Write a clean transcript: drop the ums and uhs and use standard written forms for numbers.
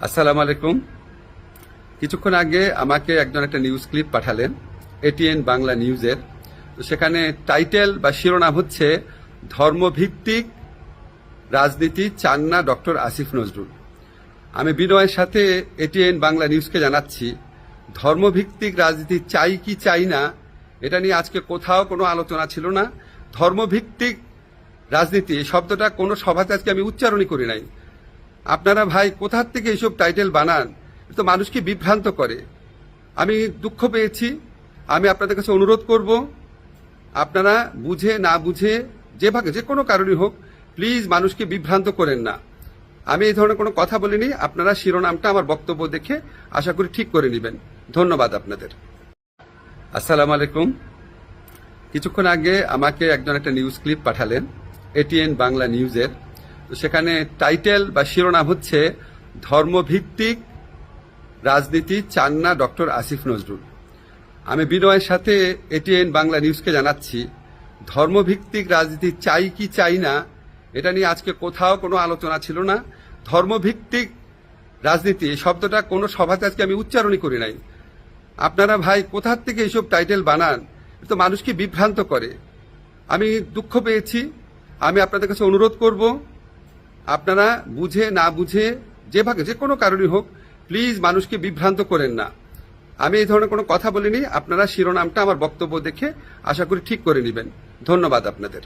আসসালামু আলাইকুম। কিছুক্ষণ আগে আমাকে একজন একটা নিউজ ক্লিপ পাঠালেন এটিএন বাংলা নিউজের। তো সেখানে টাইটেল বা শিরোনাম হচ্ছে ধর্মভিত্তিক রাজনীতি চান না ডক্টর আসিফ নজরুল। আমি বিনয়ের সাথে এটিএন বাংলা নিউজকে জানাচ্ছি, ধর্মভিত্তিক রাজনীতি চাই কি চাই না এটা নিয়ে আজকে কোথাও কোনো আলোচনা ছিল না। ধর্মভিত্তিক রাজনীতি এই শব্দটা কোনো সভাতে আজকে আমি উচ্চারণই করি নাই। আপনারা ভাই কোথার থেকে এইসব টাইটেল বানান, এটা তো মানুষকে বিভ্রান্ত করে। আমি দুঃখ পেয়েছি। আমি আপনাদের কাছে অনুরোধ করব, আপনারা বুঝে না বুঝে যেভাবে যে কোনো কারণই হোক প্লিজ মানুষকে বিভ্রান্ত করেন না। আমি এই ধরনের কোনো কথা বলিনি। আপনারা শিরোনামটা আমার বক্তব্য দেখে আশা করি ঠিক করে নেবেন। ধন্যবাদ আপনাদের। আসসালামু আলাইকুম। কিছুক্ষণ আগে আমাকে একজন একটা নিউজ ক্লিপ পাঠালেন এটিএন বাংলা নিউজের। তো সেখানে টাইটেল বা শিরোনাম হচ্ছে ধর্মভিত্তিক রাজনীতি চান না ডক্টর আসিফ নজরুল। আমি বিনয়ের সাথে এটিএন বাংলা নিউজকে জানাচ্ছি, ধর্মভিত্তিক রাজনীতি চাই কি চাই না এটা নিয়ে আজকে কোথাও কোনো আলোচনা ছিল না। ধর্মভিত্তিক রাজনীতি এই শব্দটা কোনো সভাতে আজকে আমি উচ্চারণই করি নাই। আপনারা ভাই কোথার থেকে এইসব টাইটেল বানান, এটা তো মানুষকে বিভ্রান্ত করে। আমি দুঃখ পেয়েছি। আমি আপনাদের কাছে অনুরোধ করব, আপনারা বুঝে না বুঝে যেভাবে যে কোনো কারণই হোক প্লিজ মানুষকে বিভ্রান্ত করেন না। আমি এই ধরনের কোনো কথা বলিনি। আপনারা শিরোনামটা আমার বক্তব্য দেখে আশা করি ঠিক করে নেবেন। ধন্যবাদ আপনাদের।